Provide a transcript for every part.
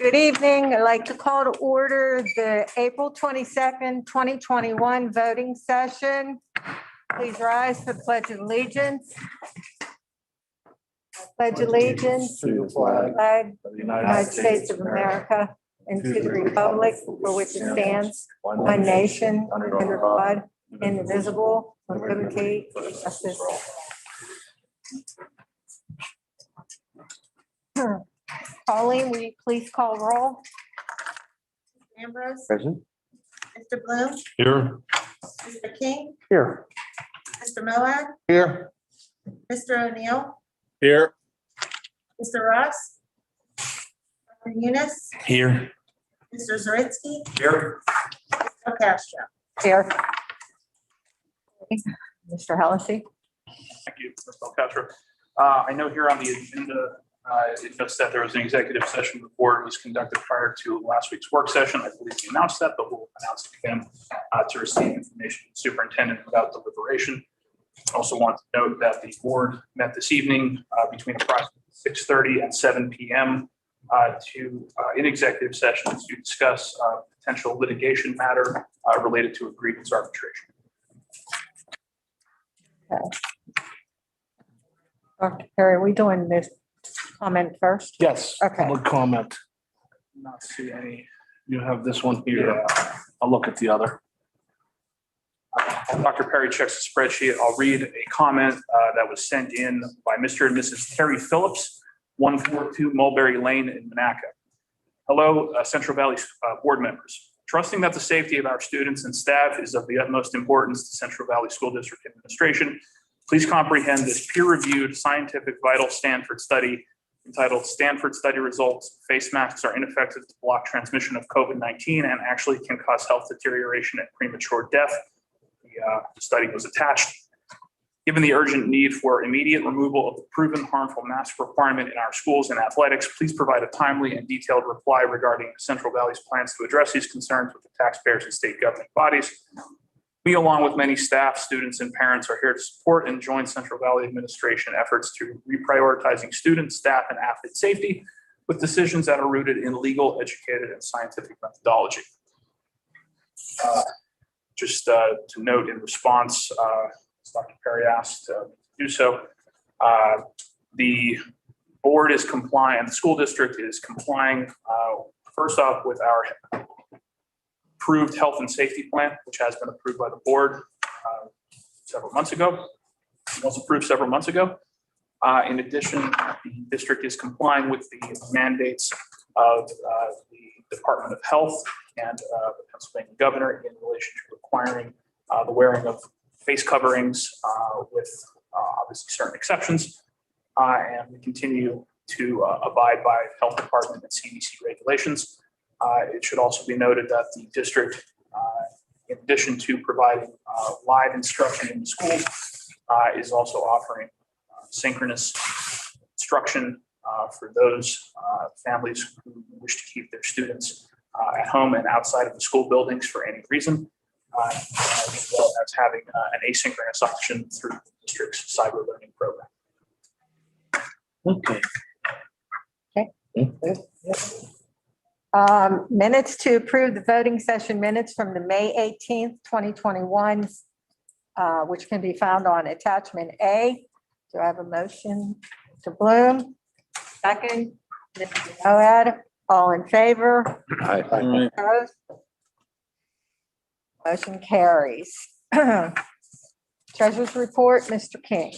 Good evening. I'd like to call to order the April 22nd, 2021 voting session. Please rise for the Pledge of Allegiance. Pledge allegiance to the flag of the United States of America and to the republic for which it stands, one nation, under God, indivisible, with liberty and justice. Pauline, will you please call roll? Ambrose, Present. Mr. Bloom, Here. Mr. King, Here. Mr. Moab, Here. Mr. O'Neill, Here. Mr. Ross, Dr. Eunice, Here. Mr. Zaritsky, Here. Mr. Castro. Here. Mr. Hallisey. Thank you, Ms. Belcastro. I know here on the agenda, it notes that there was an executive session the board was conducted prior to last week's work session. I believe we announced that, but we'll announce it again to receive information from the superintendent about deliberation. I also want to note that the board met this evening between approximately 6:30 and 7 p.m. In executive session to discuss potential litigation matter related to a grievance arbitration. Dr. Perry, are we doing this comment first? Yes. Okay. Public comment. Not see any. You have this one here. I'll look at the other. While Dr. Perry checks the spreadsheet, I'll read a comment that was sent in by Mr. and Mrs. Terry Phillips, 142 Mulberry Lane in Monaca. Hello, Central Valley board members. Trusting that the safety of our students and staff is of the utmost importance to Central Valley School District Administration, please comprehend this peer-reviewed scientific vital Stanford study entitled Stanford Study Results, Face Masks are ineffective to block transmission of COVID-19 and actually can cause health deterioration and premature death. The study was attached. Given the urgent need for immediate removal of the proven harmful mask requirement in our schools and athletics, please provide a timely and detailed reply regarding Central Valley's plans to address these concerns with the taxpayers and state government bodies. We, along with many staff, students, and parents, are here to support and join Central Valley administration efforts to reprioritizing student, staff, and athlete safety with decisions that are rooted in legal, educated, and scientific methodology. Just to note in response, as Dr. Perry asked to do so, the board is complying, the school district is complying, first off, with our approved health and safety plan, which has been approved by the board several months ago. It was approved several months ago. In addition, the district is complying with the mandates of the Department of Health and the Pennsylvania governor in relation to requiring the wearing of face coverings with obviously certain exceptions. And we continue to abide by health department and CDC regulations. It should also be noted that the district, in addition to providing live instruction in the schools, is also offering synchronous instruction for those families who wish to keep their students at home and outside of the school buildings for any reason, as well as having an asynchronous option through the district's cyber learning program. Okay. Minutes to approve the voting session minutes from the May 18th, 2021, which can be found on attachment A. Do I have a motion? Mr. Bloom, second. Mr. Moab, all in favor? Aye. Opposed? Motion carries. Treasurer's report, Mr. King.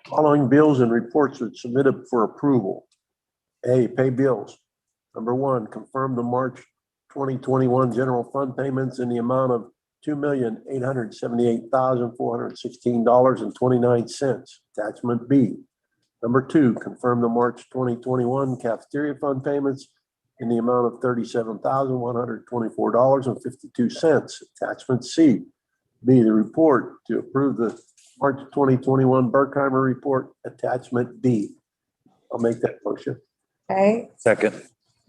Following bills and reports are submitted for approval. A, pay bills. Number one, confirm the March 2021 general fund payments in the amount of $2,878,416.29. Attachment B. Number two, confirm the March 2021 cafeteria fund payments in the amount of $37,124.52. Attachment C. B, the report to approve the March 2021 Berkheimer report. Attachment D. I'll make that motion. Okay, Second.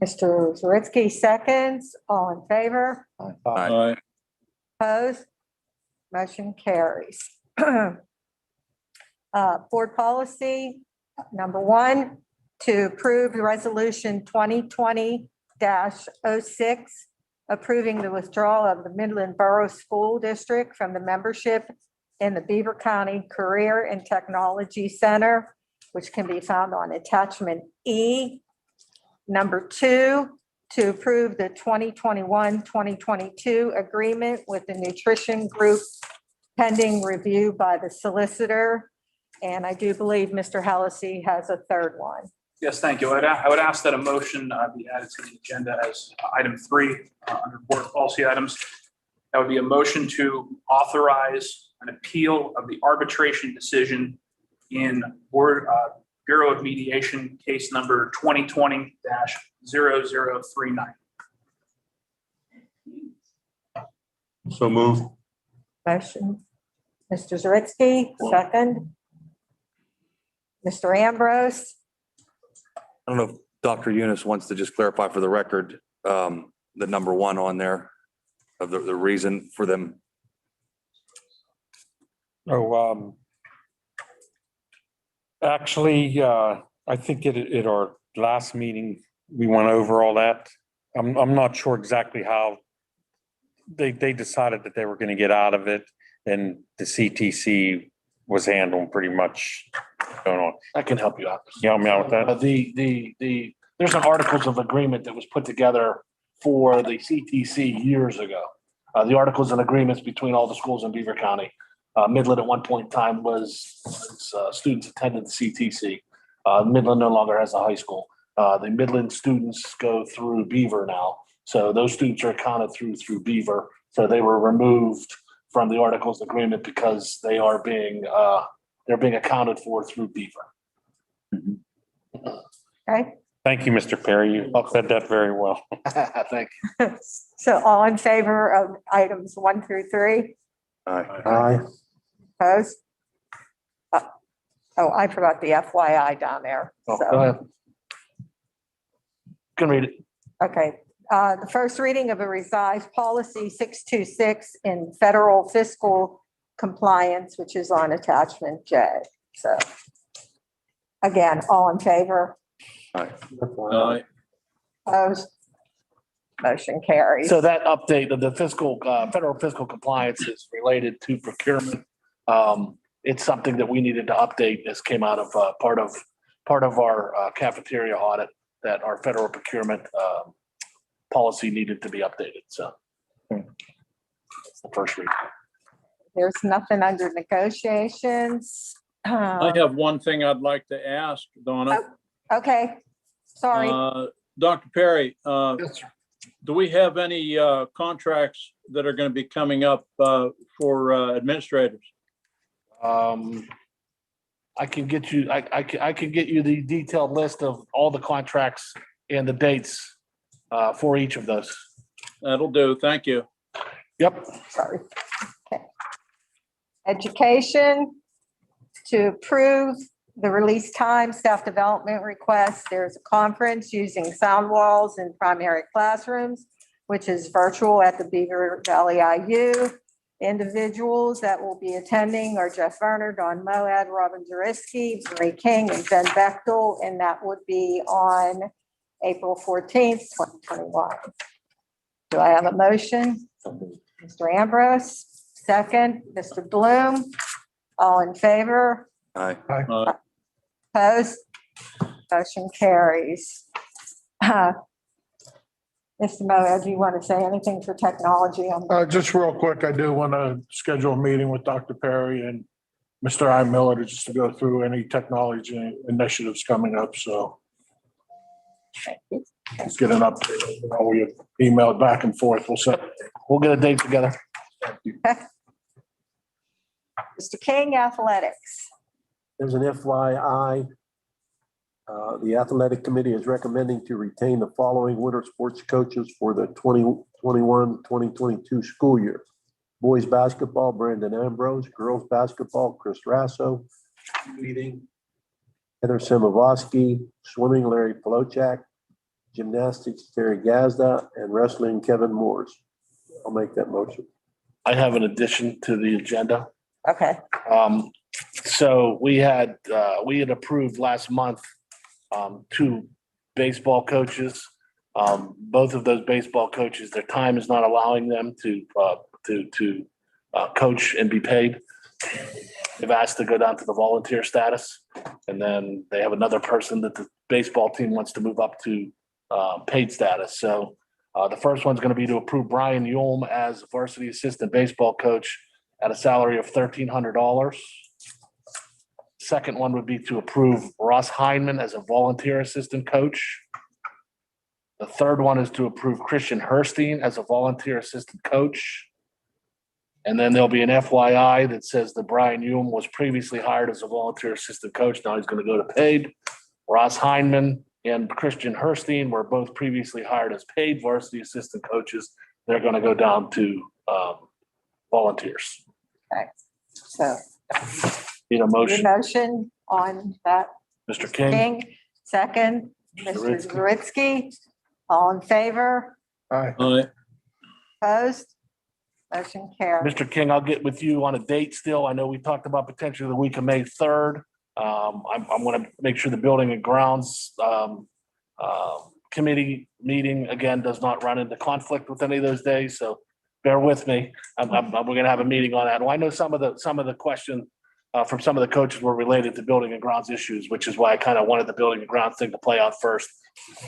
Mr. Zaritsky, seconds. All in favor? Aye. Opposed? Motion carries. Board policy, number one, to approve resolution 2020 2021-06, approving the withdrawal of the Midland Borough School District from the membership in the Beaver County Career and Technology Center, which can be found on attachment E. Number 2, to approve the 2021-2022 agreement with the Nutrition Group pending review by the solicitor. And I do believe Mr. Hellesy has a third one. Yes, thank you. I would ask that a motion be added to the agenda as item 3 under board policy items. That would be a motion to authorize an appeal of the arbitration decision in Bureau of Mediation case number 2020-0039. So move. Motion, Mr. Zaritsky, second. Mr. Ambrose, I don't know if Dr. Eunice wants to just clarify for the record, the number 1 on there of the reason for them. Oh, actually, I think at our last meeting, we went over all that. I'm not sure exactly how they decided that they were going to get out of it, and the CTC was handling pretty much going on. I can help you out. You help me out with that? There's an articles of agreement that was put together for the CTC years ago. The articles and agreements between all the schools in Beaver County. Midland at one point in time was students attended the CTC. Midland no longer has a high school. The Midland students go through Beaver now. So those students are accounted through Beaver. So they were removed from the articles of agreement because they are being they're being accounted for through Beaver. okay? Thank you, Mr. Perry. You said that very well. Thank you. So all in favor of items 1 through 3? Aye. Opposed? Oh, I forgot the FYI down there. Oh, So, go ahead. Can read it. okay. The first reading of a revised policy 626 in federal fiscal compliance, which is on attachment J. So again, all in favor? Opposed? Motion carries. So that update of the fiscal, federal fiscal compliance is related to procurement. It's something that we needed to update. This came out of part of our cafeteria audit that our federal procurement policy needed to be updated. So that's the first reading. There's nothing under negotiations. I have one thing I'd like to ask, Donna. Okay, sorry. Dr. Perry, Yes, sir. do we have any contracts that are going to be coming up for administrators? I can get you, I can get you the detailed list of all the contracts and the dates for each of those. That'll do. Thank you. Yep. Sorry. Okay. Education, to approve the release time, staff development request. There's a conference using sound walls in primary classrooms, which is virtual at the Beaver Valley IU. Individuals that will be attending are Jeff Werner, Don Moad, Robin Zariski, Marie King, and Ben Bechtel, and that would be on April 14th, 2021. Do I have a motion? Mr. Ambrose, second. Mr. Bloom, all in favor? Aye. Opposed? Motion carries. Mr. Moad, do you want to say anything for technology? Just real quick, I do want to schedule a meeting with Dr. Perry and Mr. I. Miller just to go through any technology initiatives coming up, so let's get an update. We emailed back and forth. We'll get a date together. Mr. King, athletics. There's an FYI. The athletic committee is recommending to retain the following winter sports coaches for the 2021-2022 school year. Boys basketball, Brandon Ambrose. Girls basketball, Chris Rasso. Leading, Heather Simavoski. Swimming, Larry Polochak. Gymnastics, Terry Gazda. And wrestling, Kevin Moores. I'll make that motion. I have an addition to the agenda. Okay, So we had approved last month 2 baseball coaches. Both of those baseball coaches, their time is not allowing them to coach and be paid. They've asked to go down to the volunteer status. And then they have another person that the baseball team wants to move up to paid status. So the first one's going to be to approve Brian Yulm as varsity assistant baseball coach at a salary of $1,300. Second one would be to approve Ross Heinman as a volunteer assistant coach. The third one is to approve Christian Herstein as a volunteer assistant coach. And then there'll be an FYI that says that Brian Yulm was previously hired as a volunteer assistant coach. Now he's going to go to paid. Ross Heinman and Christian Herstein were both previously hired as paid varsity assistant coaches. They're going to go down to volunteers. Okay. So Need a your motion, motion on that, Mr. King? King, second, Mr. Zaritsky, all in favor, Aye. opposed? Motion carries. Mr. King, I'll get with you on a date still. I know we talked about potentially the week of May 3rd. I'm going to make sure the Building and Grounds Committee meeting, again, does not run into conflict with any of those days, so bear with me. We're going to have a meeting on that. Well, I know some of the question from some of the coaches were related to Building and Grounds issues, which is why I kind of wanted the Building and Grounds thing to play out first.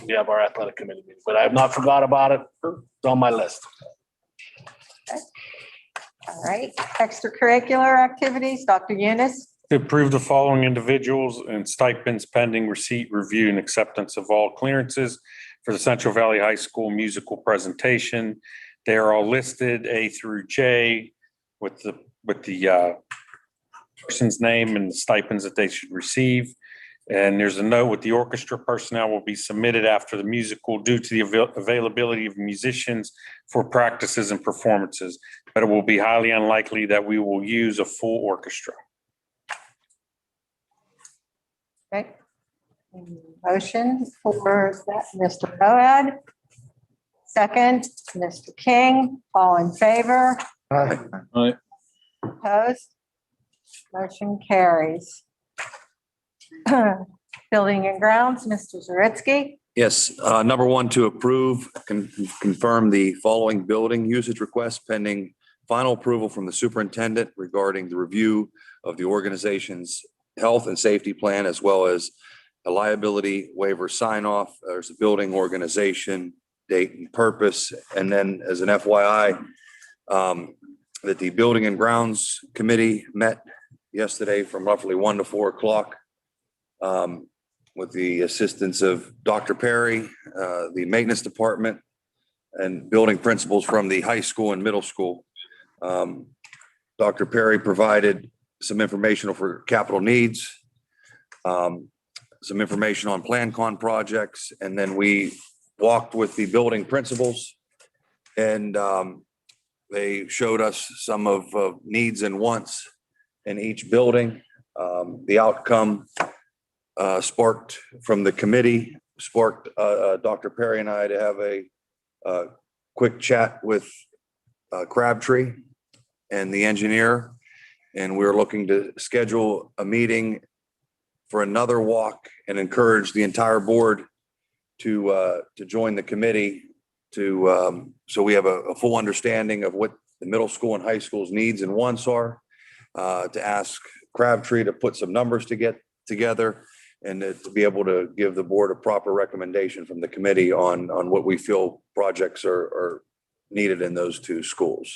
We have our athletic committee meeting, but I have not forgot about it. It's on my list. All right, extracurricular activities, Dr. Eunice. To approve the following individuals and stipends pending receipt, review, and acceptance of all clearances for the Central Valley High School musical presentation. They are all listed A through J with the person's name and the stipends that they should receive. And there's a note with the orchestra personnel will be submitted after the musical due to the availability of musicians for practices and performances, but it will be highly unlikely that we will use a full orchestra. Okay. Motion for that, Mr. Moad. Second, Mr. King, all in favor, Aye. opposed? Motion carries. Building and Grounds, Mr. Zaritsky. Yes, number one, to approve, confirm the following building usage requests pending final approval from the superintendent regarding the review of the organization's health and safety plan, as well as a liability waiver sign off. There's a building organization, date and purpose. And then as an FYI, that the Building and Grounds Committee met yesterday from roughly 1 to 4 o'clock. With the assistance of Dr. Perry, the maintenance department, and building principals from the high school and middle school. Dr. Perry provided some information for capital needs, some information on PlanCon projects, and then we walked with the building principals, and they showed us some of needs and wants in each building. The outcome sparked from the committee, sparked Dr. Perry and I to have a quick chat with Crabtree and the engineer. And we're looking to schedule a meeting for another walk and encourage the entire board to join the committee so we have a full understanding of what the middle school and high school's needs and wants are, to ask Crabtree to put some numbers to get together and to be able to give the board a proper recommendation from the committee on what we feel projects are needed in those two schools.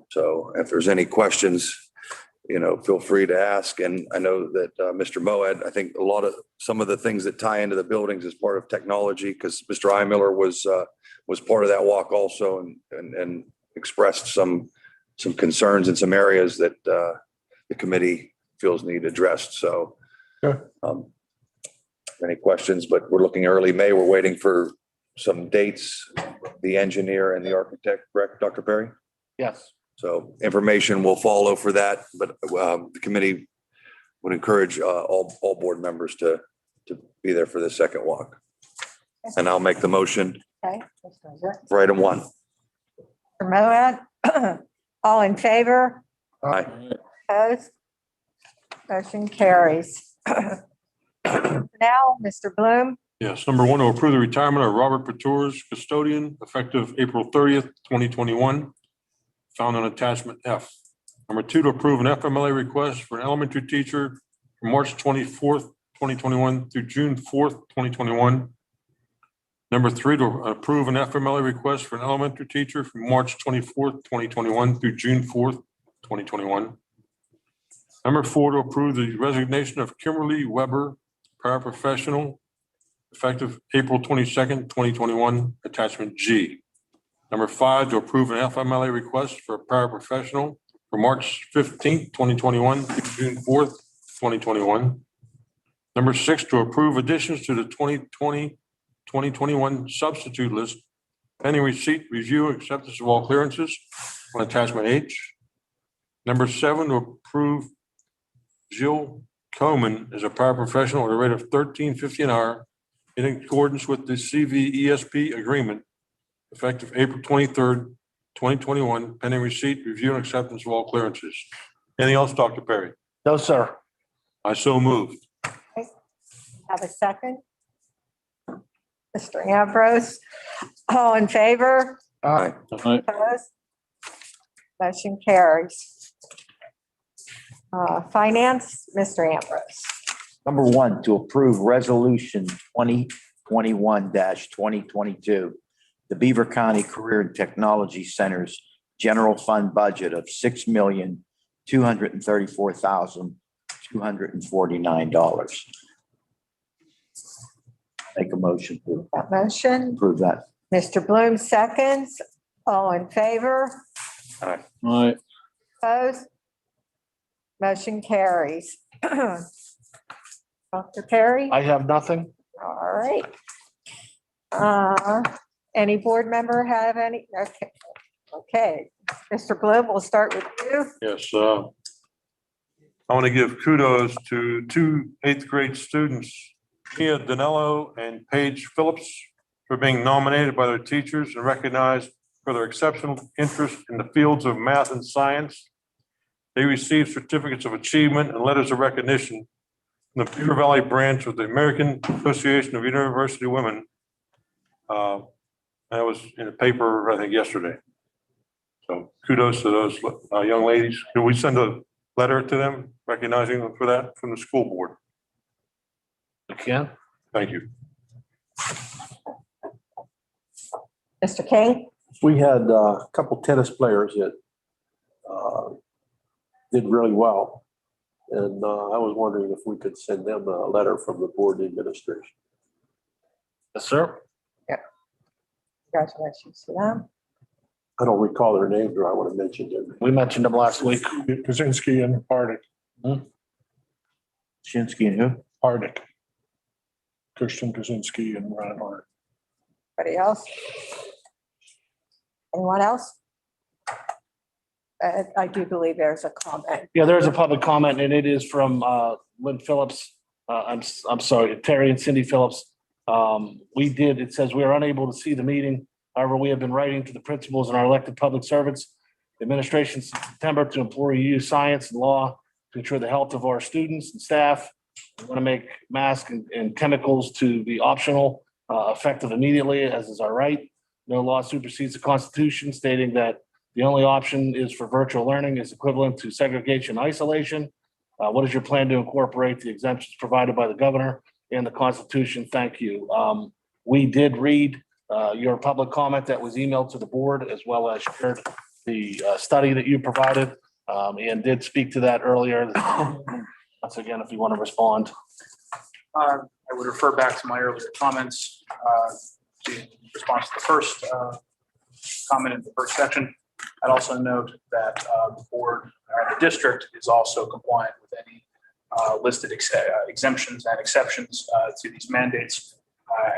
So if there's any questions, feel free to ask. And I know that Mr. Moed, I think some of the things that tie into the buildings is part of technology, because Mr. Eimiller was part of that walk also and expressed some concerns in some areas that the committee feels need addressed. So any questions, but we're looking early May. We're waiting for some dates, the engineer and the architect, correct, Dr. Perry? Yes. So information will follow for that, but the committee would encourage all board members to be there for the second walk. And I'll make the motion Okay. for item 1. Mr. Moad, all in favor, Aye. opposed? Motion carries. Now, Mr. Bloom, Yes, number one, to approve the retirement of Robert Patours, custodian, effective April 30th, 2021, found on attachment F. Number two, to approve an FMLA request for an elementary teacher from March 24th, 2021 through June 4th, 2021. Number three, to approve an FMLA request for an elementary teacher from March 24th, 2021 through June 4th, 2021. Number four, to approve the resignation of Kimberly Weber, paraprofessional, effective April 22nd, 2021, attachment G. Number five, to approve an FMLA request for a paraprofessional for March 15th, 2021 through June 4th, 2021. Number six, to approve additions to the 2020-2021 substitute list, pending receipt, review, acceptance of all clearances on attachment H. Number seven, to approve Jill Coleman as a paraprofessional at a rate of $13.50 an hour in accordance with the CVESP agreement, effective April 23rd, 2021, pending receipt, review, and acceptance of all clearances. Anything else, Dr. Perry? No, sir. I so moved. Have a second? Mr. Ambrose, all in favor? Aye. Opposed? Motion carries. Finance, Mr. Ambrose. Number one, to approve resolution 2021-2022, the Beaver County Career and Technology Center's general fund budget of $6,234,249. Make a motion to That motion, approve that. Mr. Bloom seconds, all in favor? All right. Opposed? Motion carries. Dr. Perry? I have nothing. All right. Any board member have any? Okay. Okay. Mr. Bloom, we'll start with you. Yes, I want to give kudos to two eighth grade students, Mia Danello and Paige Phillips, for being nominated by their teachers and recognized for their exceptional interest in the fields of math and science. They received certificates of achievement and letters of recognition from the Beaver Valley branch of the American Association of University Women. That was in the paper, I think, yesterday. So kudos to those young ladies. Can we send a letter to them recognizing them for that from the school board? You can. Thank you. Mr. King? We had a couple tennis players that did really well. And I was wondering if we could send them a letter from the board administration. Yes, sir. Congratulations to them. I don't recall their names, or I would have mentioned them. We mentioned them last week. Kaczynski and Hardick. Shinsky and who? Hardick. Christian Kaczynski and Ron Hart. Anybody else? Anyone else? I do believe there's a comment. Yeah, there's a public comment and it is from Lynn Phillips. I'm sorry, Terry and Cindy Phillips. It says we are unable to see the meeting. However, we have been writing to the principals and our elected public servants, administration since September to implore you to use science and law to ensure the health of our students and staff. We want to make masks and chemicals to be optional, effective immediately, as is our right. No law supersedes the Constitution, stating that the only option is for virtual learning is equivalent to segregation, isolation. What is your plan to incorporate the exemptions provided by the governor and the Constitution? Thank you. We did read your public comment that was emailed to the board, as well as shared the study that you provided, and did speak to that earlier. Once again, if you want to respond. I would refer back to my earlier comments in response to the first comment in the first section. I'd also note that the board, the district, is also compliant with any listed exemptions and exceptions to these mandates.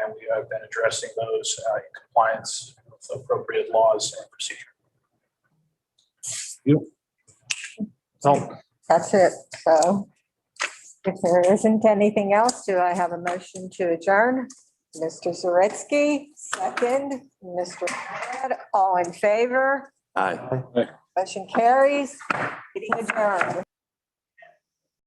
And we have been addressing those in compliance with appropriate laws and procedure. So That's it. So if there isn't anything else, do I have a motion to adjourn? Mr. Zaretsky, second. Mr. Conrad, all in favor? Aye. Motion carries. Meeting adjourned.